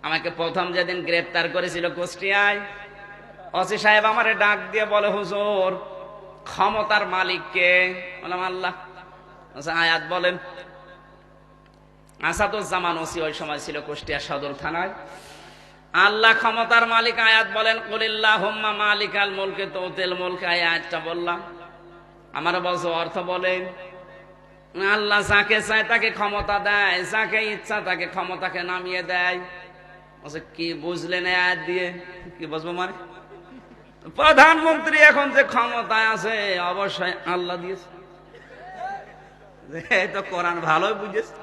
আমাকে প্রথম যেদিন গ্রেফতার করেছিল কুষ্টিয়ায়, ওসি সাহেব আমারে ডাক দিয়ে বলে, হুজুর ক্ষমতার মালিক কে? বললাম আল্লাহ। আয়াত বলেন। আসাদুজ্জামান ওসি ওই সময় ছিল কুষ্টিয়া সদর থানায়। আল্লাহ ক্ষমতার মালিক, আয়াত বলেন কুলিল্লাহুম্মা মালিকাল মুলকি তুতিল মুলক। আয়াতটা বললাম, আমার বলছো অর্থ বলেন। আল্লাহ যাকে চায় তাকে ক্ষমতা দেয়, যাকে ইচ্ছা তাকে ক্ষমতাকে নামিয়ে দেয়। কি বুঝলেন আয়াত দিয়ে? কি বুঝবো মানে? প্রধানমন্ত্রী এখন যে ক্ষমতায় আছে অবশ্যই আল্লাহ দিয়েছে। এই তো কোরআন ভালোই বুঝেছে।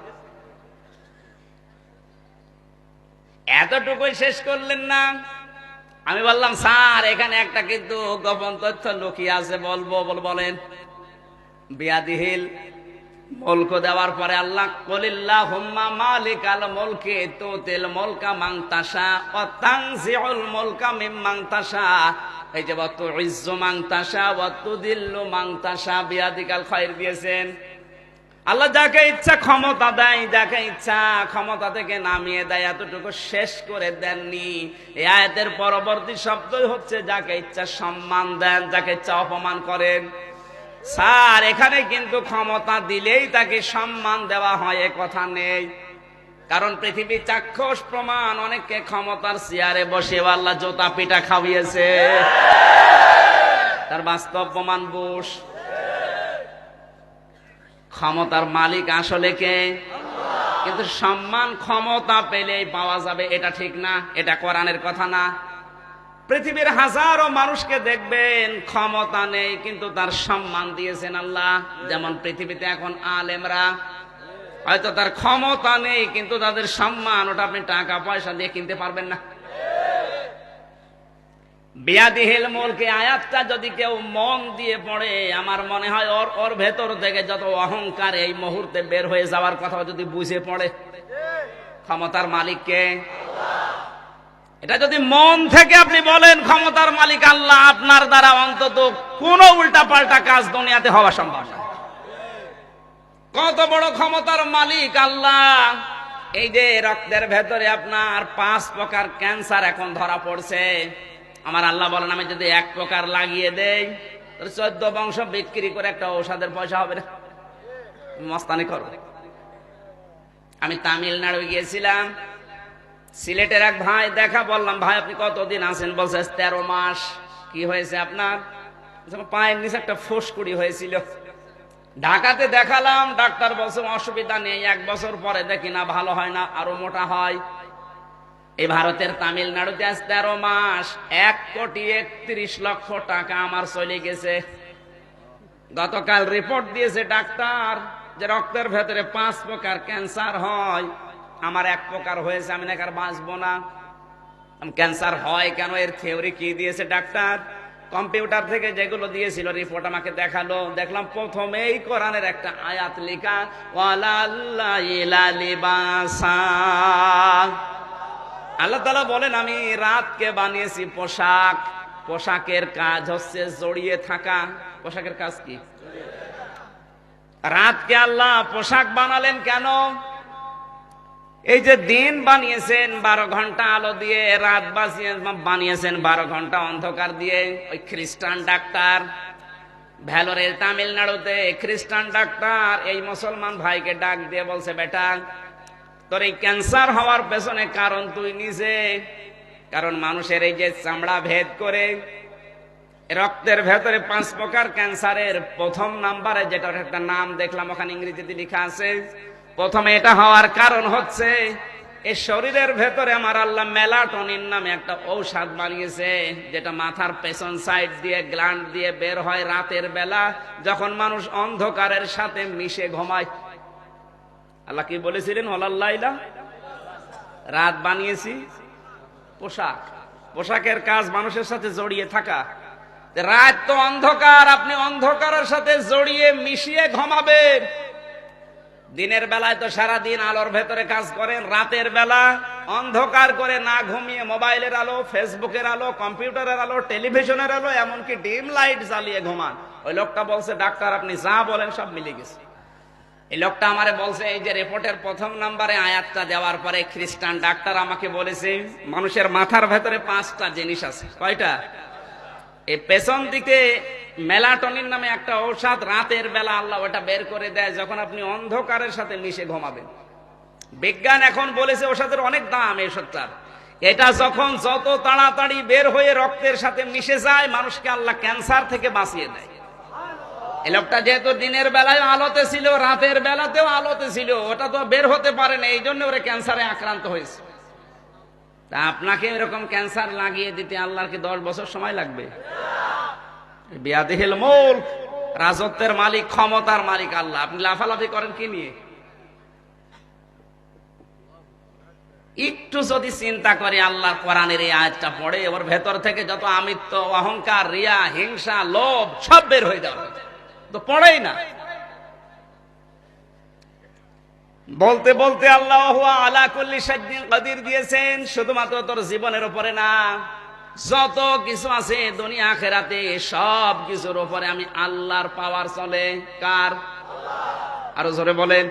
এতটুকুই শেষ করলেন না। আমি বললাম, স্যার এখানে একটা কিন্তু গোপন তথ্য লুকিয়ে আছে, বলবো? বলেন। বিয়াদিহিল মুলক দেওয়ার পরে আল্লাহ কুলিল্লাহুম্মা মালিকাল মুলকি তুতিল মুলকা মান তাশা ওয়া তানজিউল মুলকা মিম্মান তাশা। এই যে ওয়া তুইজ্জু মান তাশা ওয়া তুদিল্লু মান তাশা বিয়াদিকাল খায়র দিয়েছেন। আল্লাহ যাকে ইচ্ছা ক্ষমতা দেয়, যাকে ইচ্ছা ক্ষমতা থেকে নামিয়ে দেয়। এতটুকু শেষ করে দেননি। এই আয়াতের পরবর্তী শব্দই হচ্ছে যাকে ইচ্ছা সম্মান দেন, যাকে ইচ্ছা অপমান করেন। স্যার এখানে কিন্তু ক্ষমতা দিলেই তাকে সম্মান দেওয়া হয় এ কথা নেই। কারণ পৃথিবী চাক্ষুষ প্রমাণ, অনেককে ক্ষমতার চেয়ারে বসে আল্লাহ জোতা পিটা খাওয়িয়েছে। তার বাস্তব প্রমাণ বুশ। ক্ষমতার মালিক আসলে কে? কিন্তু সম্মান ক্ষমতা পেলেই পাওয়া যাবে এটা ঠিক না, এটা কোরআনের কথা না। পৃথিবীর হাজারো মানুষকে দেখবেন ক্ষমতা নেই কিন্তু তার সম্মান দিয়েছেন আল্লাহ। যেমন পৃথিবীতে এখন আলেমরা, হয়তো তার ক্ষমতা নেই কিন্তু তাদের সম্মান, ওটা আপনি টাকা পয়সা দিয়ে কিনতে পারবেন না। বিয়াদিহিল মুলকি আয়াতটা যদি কেউ মন দিয়ে পড়ে, আমার মনে হয় ওর ভেতর থেকে যত অহংকার এই মুহূর্তে বের হয়ে যাওয়ার কথা যদি বুঝে পড়ে। ক্ষমতার মালিক কে? এটা যদি মন থেকে আপনি বলেন ক্ষমতার মালিক আল্লাহ, আপনার দ্বারা অন্তত কোন উল্টা পাল্টা কাজ দুনিয়াতে হওয়া সম্ভব না। কত বড় ক্ষমতার মালিক আল্লাহ! এই যে রক্তের ভেতরে আপনার 5 প্রকার ক্যান্সার এখন ধরা পড়ছে, আমার আল্লাহ বলেন আমি যদি 1 প্রকার লাগিয়ে দেই, 14 বংশ বিক্রি করে একটা ঔষধের পয়সা হবে না। মস্তানি করো। আমি তামিলনাড়ু গিয়েছিলাম, সিলেটের এক ভাই দেখা, বললাম ভাই আপনি কতদিন আছেন? বলছে 13 মাস। কি হয়েছে আপনার? পায়ের নিচে একটা ফুসকুড়ি হয়েছিল। ঢাকাতে দেখালাম, ডাক্তার বলছে অসুবিধা নেই, 1 বছর পরে দেখি না ভালো হয় না, আরো মোটা হয়। এই ভারতের তামিলনাড়ুতে আজ 13 মাস 1,31,00,000 টাকা আমার চলে গেছে। গতকাল রিপোর্ট দিয়েছে ডাক্তার যে রক্তের ভেতরে 5 প্রকার ক্যান্সার হয়, আমার 1 প্রকার হয়েছে, আমি নাকি আর বাঁচবো না। ক্যান্সার হয় কেন, এর থিওরি কি দিয়েছে ডাক্তার? কম্পিউটার থেকে যেগুলো দিয়েছিল রিপোর্ট আমাকে দেখালো, দেখলাম প্রথমেই কোরআনের একটা আয়াত লেখা, আল্লাহ তাআলা বলেন আমি রাতকে বানিয়েছি পোশাক। পোশাকের কাজ হচ্ছে জড়িয়ে থাকা। পোশাকের কাজ কি? রাতকে আল্লাহ পোশাক বানালেন কেন? এই যে দিন বানিয়েছেন 12 ঘন্টা আলো দিয়ে, রাত বানিয়েছেন 12 ঘন্টা অন্ধকার দিয়ে। ওই খ্রিস্টান ডাক্তার ভেলোরের তামিলনাড়ুতে, খ্রিস্টান ডাক্তার এই মুসলমান ভাইকে ডাক দিয়ে বলছে, বেটা তোর এই ক্যান্সার হওয়ার পেছনে কারণ তুই নিজে। কারণ মানুষের এই যে চামড়া ভেদ করে রক্তের ভেতরে 5 প্রকার ক্যান্সারের প্রথম নাম্বারে যেটার একটা নাম দেখলাম ওখানে ইংরেজিতে লেখা আছে, প্রথমে এটা হওয়ার কারণ হচ্ছে এই শরীরের ভেতরে আমার আল্লাহ মেলাটোনিন নামে একটা ঔষধ বানিয়েছে, যেটা মাথার পেছন সাইড দিয়ে গ্ল্যান্ড দিয়ে বের হয় রাতের বেলা, যখন মানুষ অন্ধকারের সাথে মিশে ঘুমায়। আল্লাহ কি বলেছিলেন? ওয়ালাল্লাইলা, রাত বানিয়েছি পোশাক। পোশাকের কাজ মানুষের সাথে জড়িয়ে থাকা। রাত তো অন্ধকার, আপনি অন্ধকারের সাথে জড়িয়ে মিশিয়ে ঘুমাবেন। দিনের বেলায় তো সারাদিন আলোর ভেতরে কাজ করেন, রাতের বেলা অন্ধকার করে না ঘুমিয়ে মোবাইলের আলো, ফেসবুকের আলো, কম্পিউটারের আলো, টেলিভিশনের আলো, এমনকি ডিম লাইট জ্বালিয়ে ঘুমান। ওই লোকটা বলছে ডাক্তার আপনি যা বলেন সব মিলে গেছে। এই লোকটা আমারে বলছে, এই যে রিপোর্টের প্রথম নম্বরে আয়াতটা দেওয়ার পরে খ্রিস্টান ডাক্তার আমাকে বলেছে মানুষের মাথার ভেতরে 5টা জিনিস আছে। কয়টা? এই পেছন দিকে মেলাটোনিন নামে একটা ঔষধ, রাতের বেলা আল্লাহ ওটা বের করে দেয় যখন আপনি অন্ধকারের সাথে মিশে ঘুমাবেন। বিজ্ঞান এখন বলেছে ওষুধের অনেক দাম এই ওষুধটার। এটা যখন যত তাড়াতাড়ি বের হয়ে রক্তের সাথে মিশে যায়, মানুষকে আল্লাহ ক্যান্সার থেকে বাঁচিয়ে দেয়। এই লোকটা যেহেতু দিনের বেলায় আলোতে ছিল, রাতের বেলাতেও আলোতে ছিল, ওটা তো বের হতে পারে না, এই জন্য ওরা ক্যান্সারে আক্রান্ত হয়েছে। তা আপনাকে এরকম ক্যান্সার লাগিয়ে দিতে আল্লাহর কি 10 বছর সময় লাগবে? বিয়াদিহিল মুলক, রাজত্বের মালিক, ক্ষমতার মালিক আল্লাহ। আপনি লাফালাফি করেন কি নিয়ে? একটু যদি চিন্তা করে আল্লাহর কোরআনের এই আয়াতটা পড়ে, ওর ভেতর থেকে যত আমিত্ব, অহংকার, রিয়া, হিংসা, লোভ সব বের হয়ে যাবে। তো পড়েই না। বলতে বলতে আল্লাহু আলা কুল্লি শাইইন কাদির দিয়েছেন, শুধুমাত্র তোর জীবনের উপরে না, যত কিছু আছে দুনিয়া আখিরাতে সব কিছুর উপরে আমি আল্লাহর পাওয়ার চলে। কার? আরো জোরে বলেন।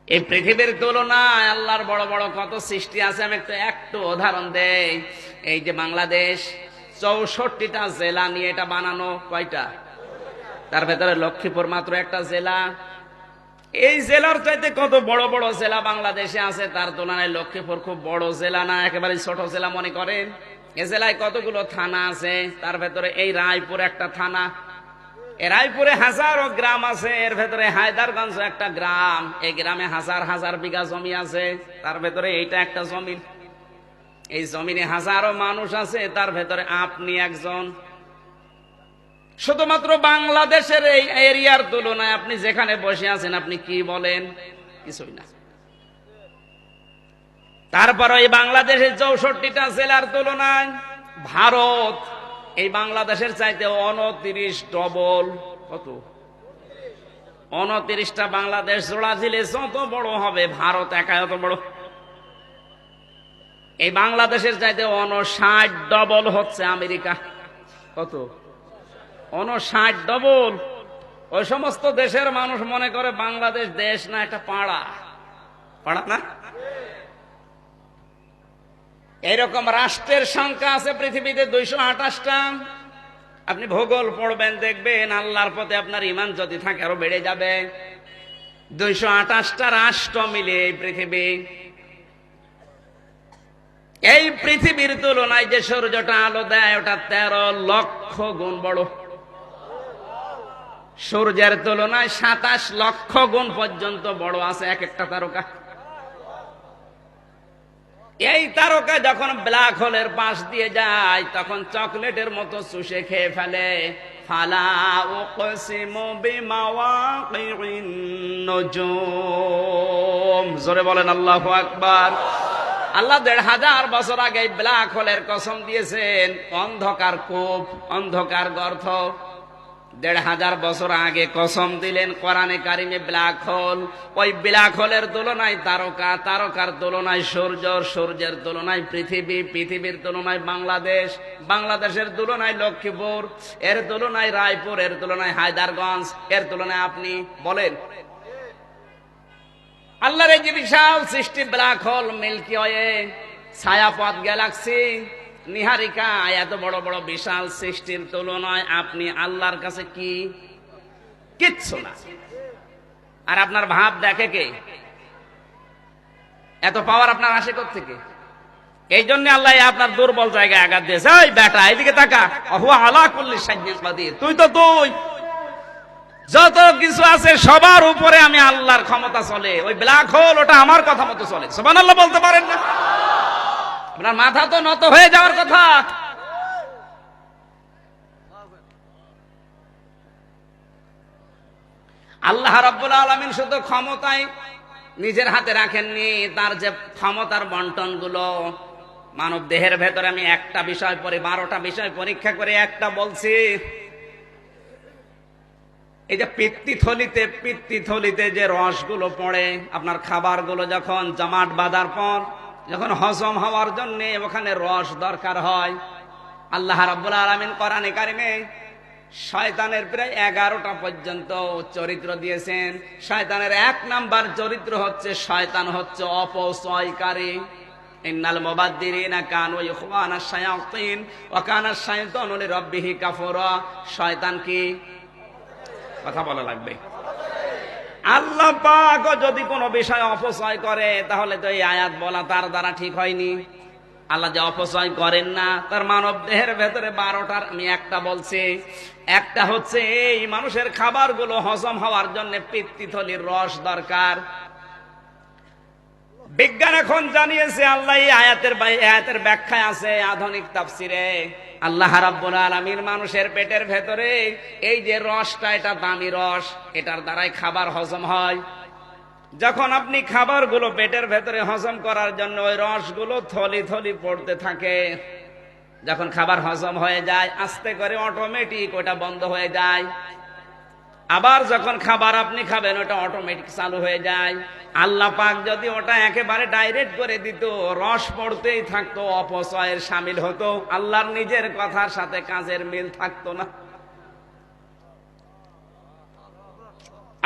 এই পৃথিবীর তুলনায় আল্লাহর বড় বড় কত সৃষ্টি আছে। আমি একটু উদাহরণ দেই। এই যে বাংলাদেশ 64টা জেলা নিয়ে এটা বানানো। কয়টা? তার ভেতরে লক্ষ্মীপুর মাত্র একটা জেলা। এই জেলার চাইতে কত বড় বড় জেলা বাংলাদেশে আছে, তার তুলনায় লক্ষ্মীপুর খুব বড় জেলা না, একেবারে ছোট জেলা মনে করেন। এ জেলায় কতগুলো থানা আছে, তার ভেতরে এই রায়পুর একটা থানা। এই রায়পুরে হাজারো গ্রাম আছে, এর ভেতরে হায়দারগঞ্জ একটা গ্রাম। এই গ্রামে হাজার হাজার বিঘা জমি আছে, তার ভেতরে এইটা একটা জমিন। এই জমিনে হাজারো মানুষ আছে, তার ভেতরে আপনি একজন। শুধুমাত্র বাংলাদেশের এই এরিয়ার তুলনায় আপনি যেখানে বসে আছেন, আপনি কি বলেন? কিছুই না। তারপর এই বাংলাদেশের 64টা জেলার তুলনায় ভারত এই বাংলাদেশের চাইতে 29 ডবল। কত? 29টা বাংলাদেশ জোড়া দিলে যত বড় হবে, ভারত একা এত বড়। এই বাংলাদেশের চাইতে 59 ডবল হচ্ছে আমেরিকা। কত? 59 ডবল। ওই সমস্ত দেশের মানুষ মনে করে বাংলাদেশ দেশ না, একটা পাড়া। পাড়া না? এরকম রাষ্ট্রের সংখ্যা আছে পৃথিবীতে 228টা। আপনি ভূগোল পড়বেন, দেখবেন আল্লাহর পথে আপনার ঈমান যদি থাকে আরো বেড়ে যাবে। 228টা রাষ্ট্র মিলে এই পৃথিবী। এই পৃথিবীর তুলনায় যে সূর্যটা আলো দেয়, ওটা 13 লক্ষ গুণ বড়। সূর্যের তুলনায় 27 লক্ষ গুণ পর্যন্ত বড় আছে এক একটা তারকা। এই তারকা যখন ব্ল্যাক হোলের পাশ দিয়ে যায়, তখন চকলেটের মতো চুষে খেয়ে ফেলে। ফালা উকসিমু বিমাওয়াকিন নুজুম। জোরে বলেন আল্লাহু আকবার। আল্লাহ 1500 বছর আগে ব্ল্যাক হোলের কসম দিয়েছেন। অন্ধকার কূপ, অন্ধকার গর্ত। 1500 বছর আগে কসম দিলেন কোরআনে কারিমে ব্ল্যাক হোল। ওই ব্ল্যাক হোলের তুলনায় তারকা, তারকার তুলনায় সূর্য, সূর্যের তুলনায় পৃথিবী, পৃথিবীর তুলনায় বাংলাদেশ, বাংলাদেশের তুলনায় লক্ষ্মীপুর, এর তুলনায় রায়পুর, এর তুলনায় হায়দারগঞ্জ, এর তুলনায় আপনি বলেন। আল্লাহর এই যে বিশাল সৃষ্টি ব্ল্যাক হোল, মিল্কি ওয়ে, ছায়াপথ, গ্যালাক্সি, নিহারিকা, এত বড় বড় বিশাল সৃষ্টির তুলনায় আপনি আল্লাহর কাছে কি? কিচ্ছু না। আর আপনার ভাব দেখে কে? এত পাওয়ার আপনার আসে কোত্থেকে? এই জন্য আল্লাহ আপনার দুর্বল জায়গায় আঘাত দিয়েছে। এই বেটা, এদিকে তাকা। হুয়া আলা কুল্লি শাইইন কাদির। তুই যত কিছু আছে সবার উপরে আমি আল্লাহর ক্ষমতা চলে। ওই ব্ল্যাক হোল ওটা আমার কথা মতো চলে। সুবহানাল্লাহ বলতে পারেন না? আপনার মাথা তো নত হয়ে যাওয়ার কথা। আল্লাহ রাব্বুল আলামিন শুধু ক্ষমতায় নিজের হাতে রাখেননি, তার যে ক্ষমতার বন্টন গুলো মানব দেহের ভেতরে। আমি একটা বিষয় পরে 12টা বিষয় পরীক্ষা করে একটা বলছি। এই যে পিত্তিথলিতে যে রসগুলো পড়ে, আপনার খাবারগুলো যখন জমাট বাঁধার পর যখন হজম হওয়ার জন্য ওখানে রস দরকার হয়, আল্লাহ রাব্বুল আলামিন কোরআনে কারিমে শয়তানের প্রায় 11টা পর্যন্ত চরিত্র দিয়েছেন। শয়তানের 1 নাম্বার চরিত্র হচ্ছে শয়তান হচ্ছে অপচয়কারী। ইন্নাল মুবাদ্দিরিনা কানু ইখওয়ানাশ শায়াতিন ওয়া কানা আশ-শাইতানু লিরাব্বিহি কাফুরা। শয়তান কি? কথা বলা লাগবে। আল্লাহ পাক যদি কোনো বিষয় অপচয় করে তাহলে তো এই আয়াত বলা তার দ্বারা ঠিক হয়নি। আল্লাহ যে অপচয় করেন না, তার মানব দেহের ভেতরে 12টার আমি একটা বলছি। একটা হচ্ছে এই মানুষের খাবারগুলো হজম হওয়ার জন্য পিত্তথলির রস দরকার। বিজ্ঞান এখন জানিয়েছে, আল্লাহ এই আয়াতের ব্যাখ্যায় আছে আধুনিক তাফসিরে, আল্লাহ রাব্বুল আলামিন মানুষের পেটের ভেতরে এই যে রসটা, এটা দামি রস, এটার দ্বারাই খাবার হজম হয়। যখন আপনি খাবারগুলো পেটের ভেতরে হজম করার জন্য ওই রসগুলো থলি থলি পড়তে থাকে, যখন খাবার হজম হয়ে যায় আস্তে করে অটোমেটিক ওটা বন্ধ হয়ে যায়। আবার যখন খাবার আপনি খাবেন ওটা অটোমেটিক চালু হয়ে যায়। আল্লাহ পাক যদি ওটা একেবারে ডাইরেক্ট করে দিত, রস পড়তেই থাকতো, অপচয়ের শামিল হতো, আল্লাহর নিজের কথার সাথে কাজের মিল থাকতো না।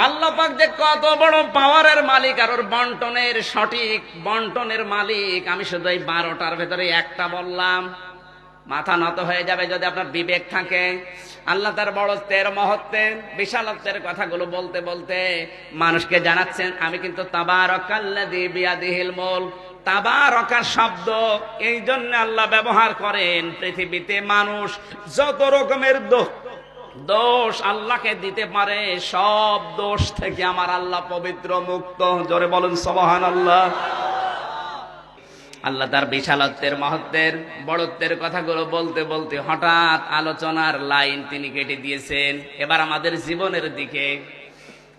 আল্লাহ পাক যে কত বড় পাওয়ারের মালিক আর ওর বন্টনের সঠিক বন্টনের মালিক, আমি শুধু এই 12টার ভেতরে একটা বললাম। মাথা নত হয়ে যাবে যদি আপনার বিবেক থাকে। আল্লাহ তার বড়ত্বের, মহত্বের, বিশালত্বের কথাগুলো বলতে বলতে মানুষকে জানাচ্ছেন আমি কিন্তু তাবারাকাল্লাযী বিয়াদিহিল মুলক। তাবারাকার শব্দ এই জন্য আল্লাহ ব্যবহার করেন, পৃথিবীতে মানুষ যত রকমের দোষ আল্লাহকে দিতে পারে, সব দোষ থেকে আমার আল্লাহ পবিত্র, মুক্ত। জোরে বলুন সুবহানাল্লাহ। আল্লাহ তার বিশালত্বের, মহত্বের, বড়ত্বের কথাগুলো বলতে বলতে হঠাৎ আলোচনার লাইন তিনি কেটে দিয়েছেন। এবার আমাদের জীবনের দিকে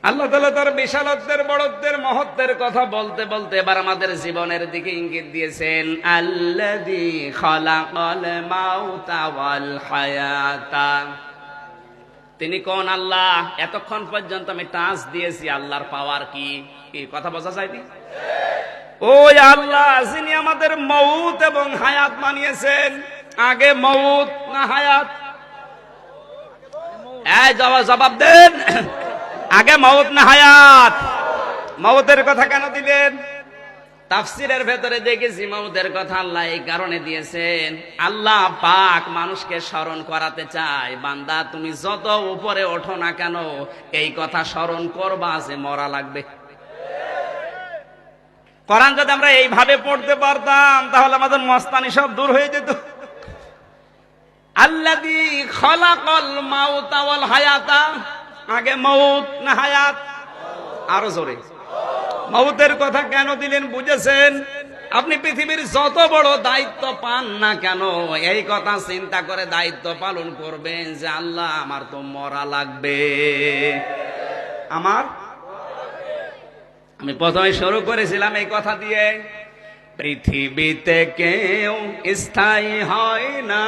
আল্লাহ তাআলা তার বিশালত্বের, বড়ত্বের, মহত্বের কথা বলতে বলতে এবার আমাদের জীবনের দিকে ইঙ্গিত দিয়েছেন। আল্লাযী খালাকাল মাউতা ওয়াল হায়াতা। তিনি কোন আল্লাহ? এতক্ষণ পর্যন্ত আমি টাচ দিয়েছি আল্লাহর পাওয়ার কি কথা বোঝা যায়নি? ওই আল্লাহ যিনি আমাদের মউত এবং হায়াত বানিয়েছেন। আগে মউত না হায়াত? এই জবাব দেন, আগে মউত না হায়াত? মউতের কথা কেন দিলেন? তাফসিরের ভেতরে দেখেছি মউতের কথা আল্লাহ এই কারণে দিয়েছেন, আল্লাহ পাক মানুষকে স্মরণ করাতে চায়, বান্দা তুমি যত উপরে ওঠো না কেন এই কথা স্মরণ করবা যে মরা লাগবে। কোরআন যদি আমরা এইভাবে পড়তে পারতাম তাহলে আমাদের মস্তানি সব দূর হয়ে যেত। আল্লাযী খালাকাল মাউতা ওয়াল হায়াতা, আগে মউত না হায়াত? আরো জোরে। মউতের কথা কেন দিলেন বুঝেছেন? আপনি পৃথিবীর যত বড় দায়িত্ব পান না কেন এই কথা চিন্তা করে দায়িত্ব পালন করবেন যে আল্লাহ আমার তো মরা লাগবে। আমি প্রথমে শুরু করেছিলাম এই কথা দিয়ে, পৃথিবীতে কেউ স্থায়ী হয় না,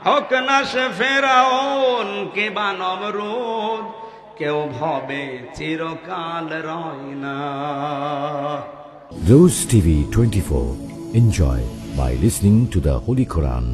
হোক না সে ফেরাউন কিংবা নমরুদ, কেউ ভবে চিরকাল রয় না। Rose TV 24. Enjoy by listening to the Holy Quran.